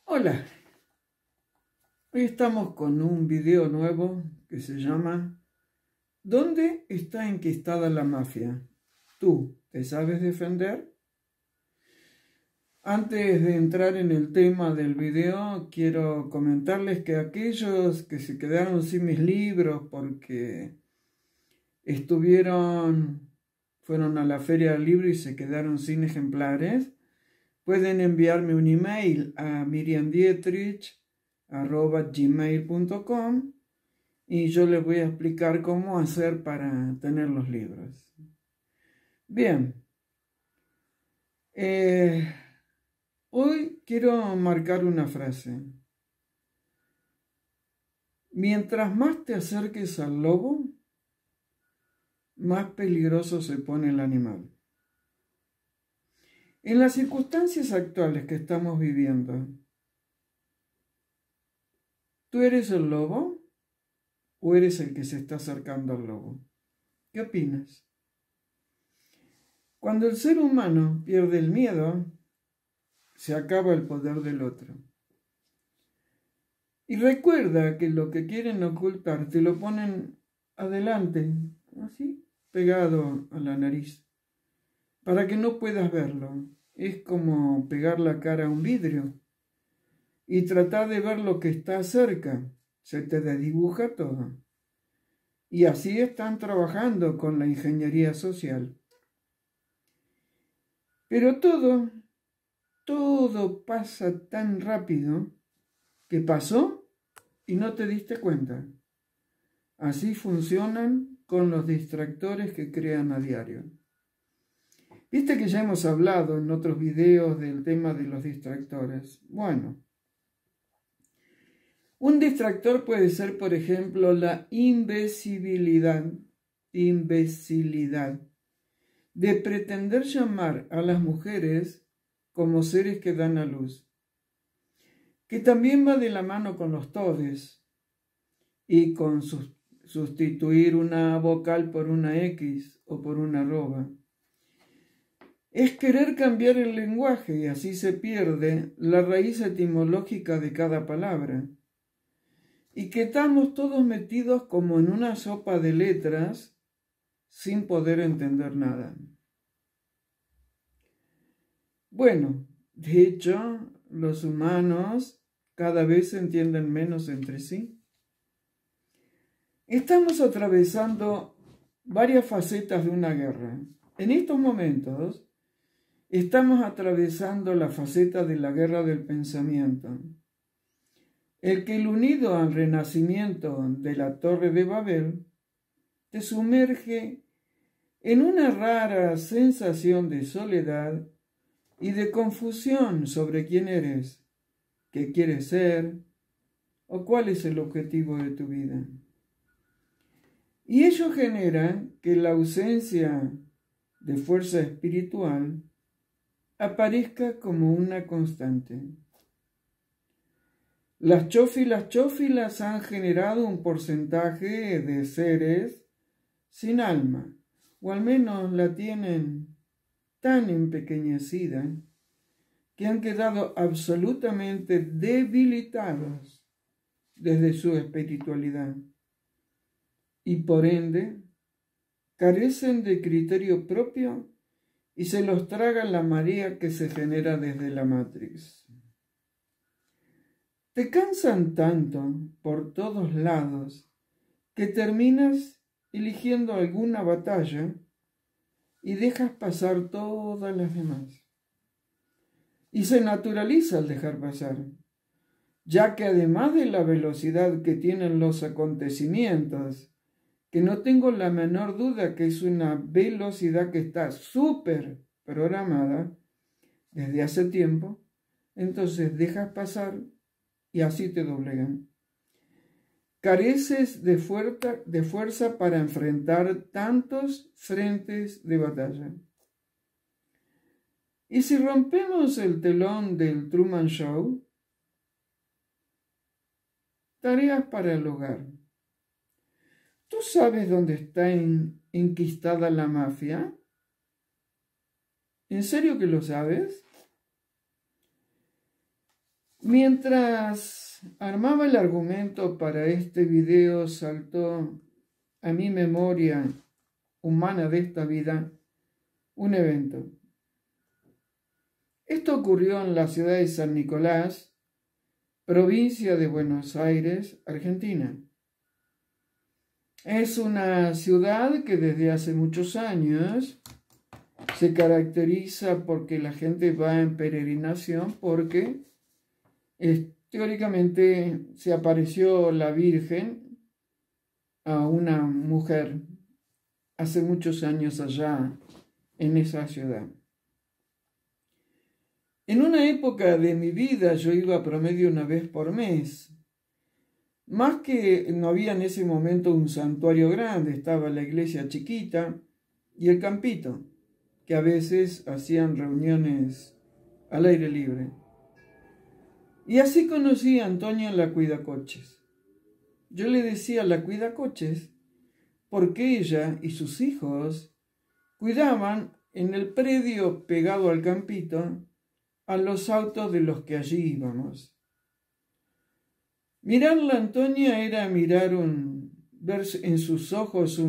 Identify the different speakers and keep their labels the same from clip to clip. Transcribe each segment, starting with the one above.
Speaker 1: Hola, hoy estamos con un video nuevo que se llama ¿Dónde está enquistada la mafia? ¿Tú te sabes defender? Antes de entrar en el tema del video, quiero comentarles que aquellos que se quedaron sin mis libros porque fueron a la Feria del Libro y se quedaron sin ejemplares, pueden enviarme un email a miriamdietrich@gmail.com y yo les voy a explicar cómo hacer para tener los libros. Bien, hoy quiero marcar una frase. Mientras más te acerques al lobo, más peligroso se pone el animal. En las circunstancias actuales que estamos viviendo, ¿tú eres el lobo o eres el que se está acercando al lobo? ¿Qué opinas? Cuando el ser humano pierde el miedo, se acaba el poder del otro. Y recuerda que lo que quieren ocultar te lo ponen adelante, así, pegado a la nariz, para que no puedas verlo. Es como pegar la cara a un vidrio y tratar de ver lo que está cerca. Se te desdibuja todo. Y así están trabajando con la ingeniería social. Pero todo pasa tan rápido que pasó y no te diste cuenta. Así funcionan con los distractores que crean a diario. Viste que ya hemos hablado en otros videos del tema de los distractores. Bueno, un distractor puede ser, por ejemplo, la imbecilidad de pretender llamar a las mujeres como seres que dan a luz, que también va de la mano con los todes y con sustituir una vocal por una X o por una arroba. Es querer cambiar el lenguaje y así se pierde la raíz etimológica de cada palabra. Y que estamos todos metidos como en una sopa de letras sin poder entender nada. Bueno, de hecho, los humanos cada vez se entienden menos entre sí. Estamos atravesando varias facetas de una guerra. En estos momentos estamos atravesando la faceta de la guerra del pensamiento. El que unido al renacimiento de la Torre de Babel te sumerge en una rara sensación de soledad y de confusión sobre quién eres, qué quieres ser o cuál es el objetivo de tu vida. Y ello genera que la ausencia de fuerza espiritual aparezca como una constante. Las chófilas han generado un porcentaje de seres sin alma, o al menos la tienen tan empequeñecida que han quedado absolutamente debilitados desde su espiritualidad y por ende carecen de criterio propio y se los traga la marea que se genera desde la Matrix. Te cansan tanto por todos lados que terminas eligiendo alguna batalla y dejas pasar todas las demás. Y se naturaliza el dejar pasar, ya que además de la velocidad que tienen los acontecimientos, que no tengo la menor duda que es una velocidad que está súper programada desde hace tiempo, entonces dejas pasar y así te doblegan. Careces de fuerza para enfrentar tantos frentes de batalla. Y si rompemos el telón del Truman Show, tareas para el hogar. ¿Tú sabes dónde está enquistada la mafia? ¿En serio que lo sabes? Mientras armaba el argumento para este video, saltó a mi memoria humana de esta vida un evento. Esto ocurrió en la ciudad de San Nicolás, provincia de Buenos Aires, Argentina. Es una ciudad que desde hace muchos años se caracteriza porque la gente va en peregrinación porque teóricamente se apareció la Virgen a una mujer hace muchos años allá en esa ciudad. En una época de mi vida yo iba promedio una vez por mes. Más que no había en ese momento un santuario grande, estaba la iglesia chiquita y el campito, que a veces hacían reuniones al aire libre. Y así conocí a Antonia la Cuidacoches. Yo le decía la Cuidacoches porque ella y sus hijos cuidaban en el predio pegado al campito a los autos de los que allí íbamos. Mirarla a Antonia era ver en sus ojos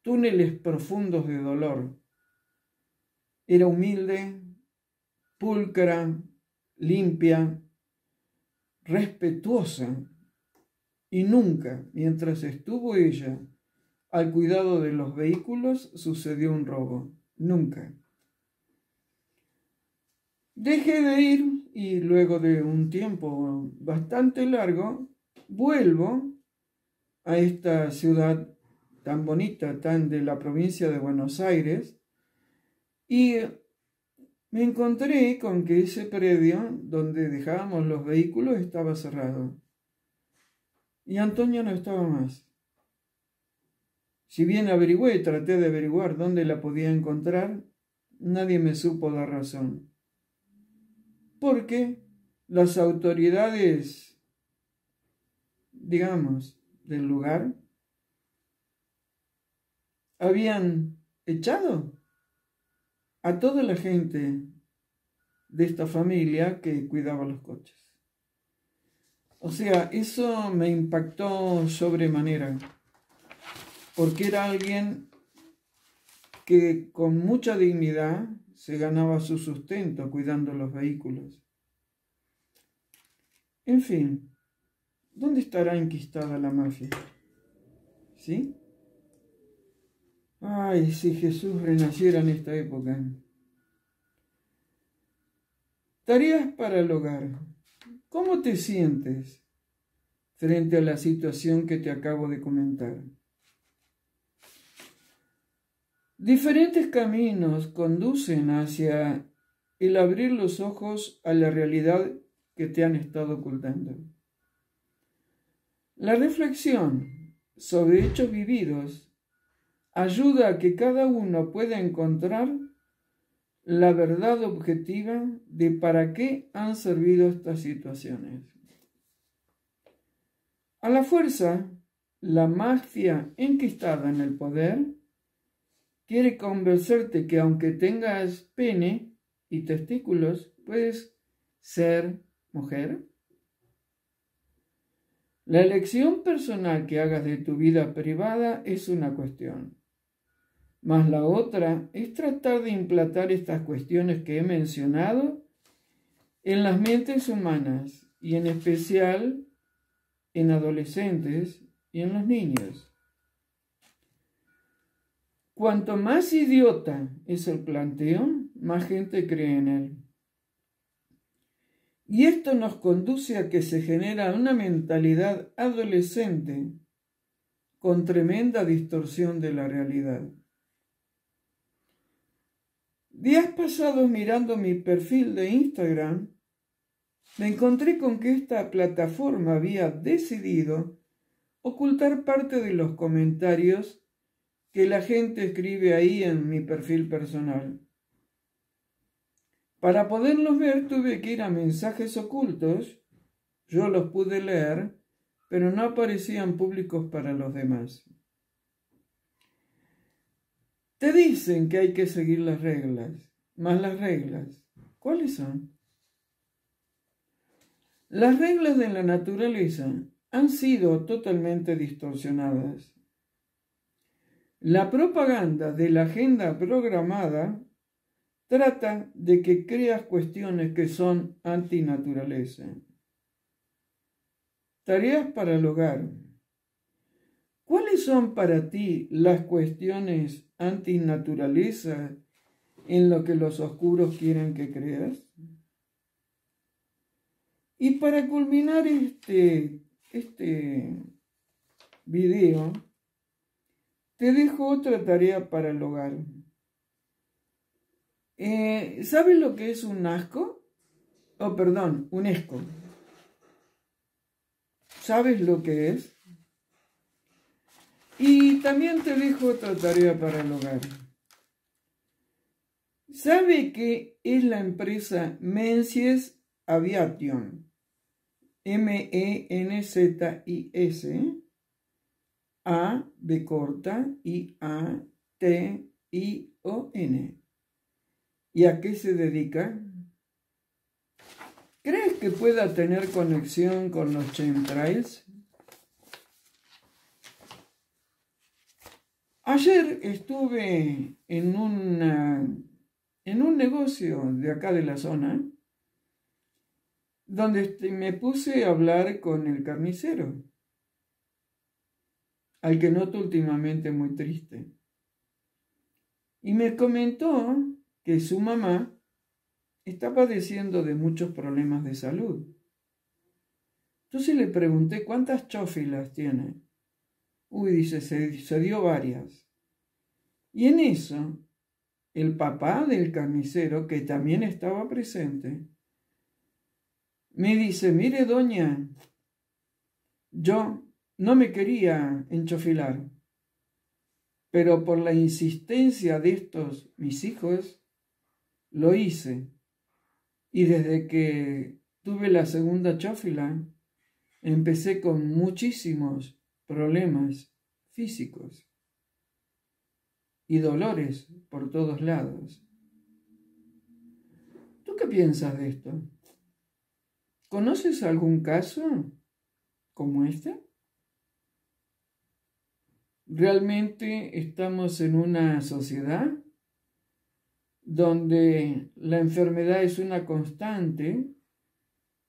Speaker 1: túneles profundos de dolor. Era humilde, pulcra, limpia, respetuosa, y nunca, mientras estuvo ella al cuidado de los vehículos, sucedió un robo. Nunca. Dejé de ir y luego de un tiempo bastante largo, vuelvo a esta ciudad tan bonita, tan de la provincia de Buenos Aires, y me encontré con que ese predio donde dejábamos los vehículos estaba cerrado. Y Antonia no estaba más. Si bien traté de averiguar dónde la podía encontrar, nadie me supo dar razón. Porque las autoridades, digamos, del lugar, habían echado a toda la gente de esta familia que cuidaba los coches. O sea, eso me impactó sobremanera, porque era alguien que con mucha dignidad se ganaba su sustento cuidando los vehículos. En fin, ¿dónde estará enquistada la mafia? ¿Sí? Ay, si Jesús renaciera en esta época. Tareas para el hogar. ¿Cómo te sientes frente a la situación que te acabo de comentar? Diferentes caminos conducen hacia el abrir los ojos a la realidad que te han estado ocultando. La reflexión sobre hechos vividos ayuda a que cada uno pueda encontrar la verdad objetiva de para qué han servido estas situaciones. A la fuerza, la mafia enquistada en el poder quiere convencerte que aunque tengas pene y testículos, puedes ser mujer. La elección personal que hagas de tu vida privada es una cuestión, mas la otra es tratar de implantar estas cuestiones que he mencionado en las mentes humanas y en especial en adolescentes y en los niños. Cuanto más idiota es el planteo, más gente cree en él. Y esto nos conduce a que se genera una mentalidad adolescente con tremenda distorsión de la realidad. Días pasados mirando mi perfil de Instagram, me encontré con que esta plataforma había decidido ocultar parte de los comentarios que la gente escribe ahí en mi perfil personal. Para poderlos ver tuve que ir a mensajes ocultos, yo los pude leer, pero no aparecían públicos para los demás. Te dicen que hay que seguir las reglas, mas las reglas, ¿cuáles son? Las reglas de la naturaleza han sido totalmente distorsionadas. La propaganda de la agenda programada trata de que creas cuestiones que son antinaturaleza. Tareas para el hogar. ¿Cuáles son para ti las cuestiones antinaturaleza en lo que los oscuros quieren que creas? Y para culminar este video, te dejo otra tarea para el hogar. ¿Sabes lo que es un asco? Un esco. ¿Sabes lo que es? Y también te dejo otra tarea para el hogar. ¿Sabe qué es la empresa Menzies Aviation? M-E-N-Z-I-S A-B corta I-A-T-I-O-N. ¿Y a qué se dedica? ¿Crees que pueda tener conexión con los chemtrails? Ayer estuve en un negocio de acá de la zona, donde me puse a hablar con el carnicero, al que noto últimamente muy triste. Y me comentó que su mamá está padeciendo de muchos problemas de salud. Entonces le pregunté, ¿cuántas chófilas tiene? Dice, se dio varias. Y en eso, el papá del carnicero, que también estaba presente, me dice, mire doña, yo no me quería enchofilar, pero por la insistencia de estos mis hijos, lo hice. Y desde que tuve la segunda chófila, empecé con muchísimos problemas físicos y dolores por todos lados. ¿Tú qué piensas de esto? ¿Conoces algún caso como este? ¿Realmente estamos en una sociedad donde la enfermedad es una constante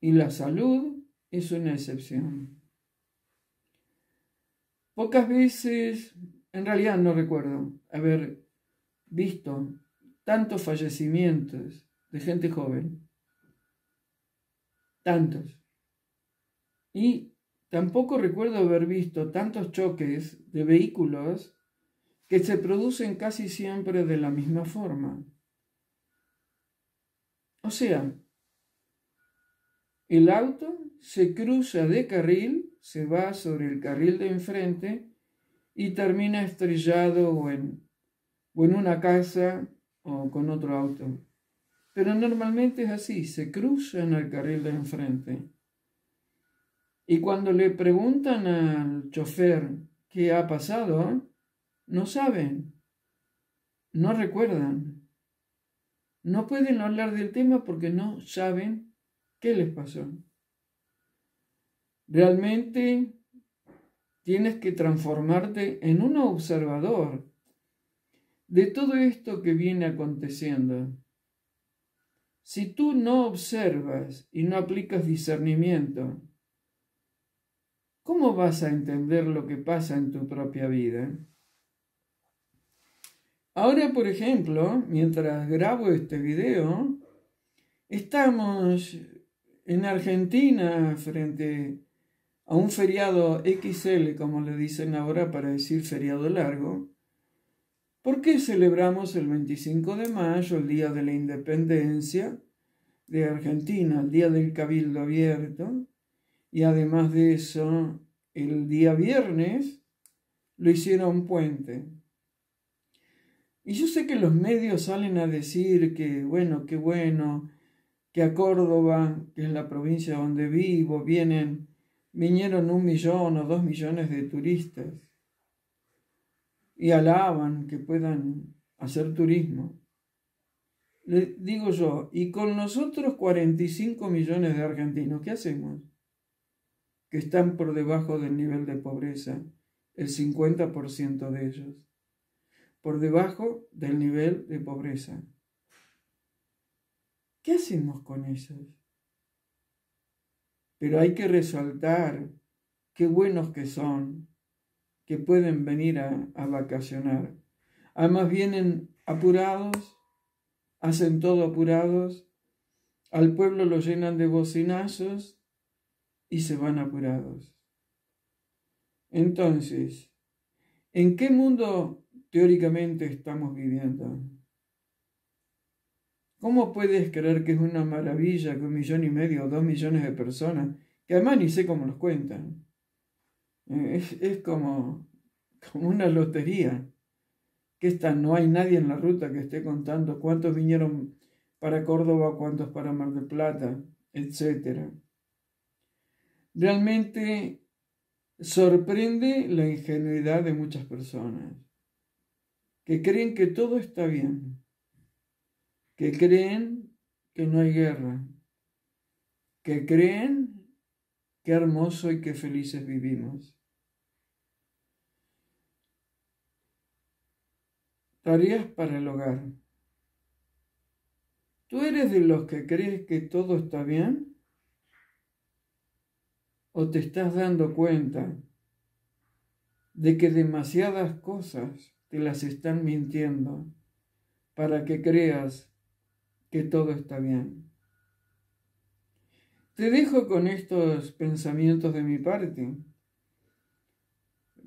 Speaker 1: y la salud es una excepción? Pocas veces, en realidad no recuerdo haber visto tantos fallecimientos de gente joven, tantos. Y tampoco recuerdo haber visto tantos choques de vehículos que se producen casi siempre de la misma forma. O sea, el auto se cruza de carril, se va sobre el carril de enfrente y termina estrellado o en una casa o con otro auto. Pero normalmente es así, se cruzan al carril de enfrente. Y cuando le preguntan al chofer qué ha pasado, no saben, no recuerdan. No pueden hablar del tema porque no saben qué les pasó. Realmente tienes que transformarte en un observador de todo esto que viene aconteciendo. Si tú no observas y no aplicas discernimiento, ¿cómo vas a entender lo que pasa en tu propia vida? Ahora, por ejemplo, mientras grabo este video, estamos en Argentina frente a un feriado XL, como le dicen ahora para decir feriado largo, porque celebramos el 25 de mayo, el Día de la Independencia de Argentina, el Día del Cabildo Abierto, y además de eso, el día viernes lo hicieron puente. Y yo sé que los medios salen a decir que, bueno, qué bueno, que a Córdoba, que es la provincia donde vivo, vinieron 1 millón o 2 millones de turistas y alaban que puedan hacer turismo. Le digo yo, y con nosotros 45 millones de argentinos, ¿qué hacemos? Que están por debajo del nivel de pobreza, el 50% de ellos, por debajo del nivel de pobreza. ¿Qué hacemos con ellos? Pero hay que resaltar qué buenos que son, que pueden venir a vacacionar. Además vienen apurados, hacen todo apurados, al pueblo lo llenan de bocinazos y se van apurados. Entonces, ¿en qué mundo teóricamente estamos viviendo? ¿Cómo puedes creer que es una maravilla que 1,5 millones o 2 millones de personas, que además ni sé cómo los cuentan, es como una lotería, que no hay nadie en la ruta que esté contando cuántos vinieron para Córdoba, cuántos para Mar del Plata, etc. Realmente sorprende la ingenuidad de muchas personas que creen que todo está bien, que creen que no hay guerra, que creen qué hermoso y qué felices vivimos. Tareas para el hogar. ¿Tú eres de los que crees que todo está bien? ¿O te estás dando cuenta de que demasiadas cosas te las están mintiendo para que creas que todo está bien? Te dejo con estos pensamientos de mi parte.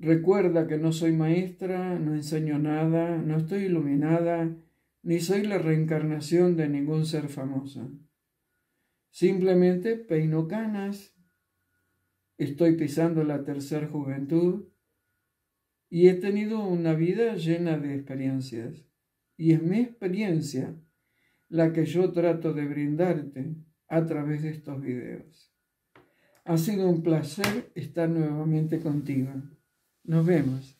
Speaker 1: Recuerda que no soy maestra, no enseño nada, no estoy iluminada, ni soy la reencarnación de ningún ser famoso. Simplemente peino canas, estoy pisando la tercera juventud y he tenido una vida llena de experiencias. Y es mi experiencia la que yo trato de brindarte a través de estos videos. Ha sido un placer estar nuevamente contigo. Nos vemos.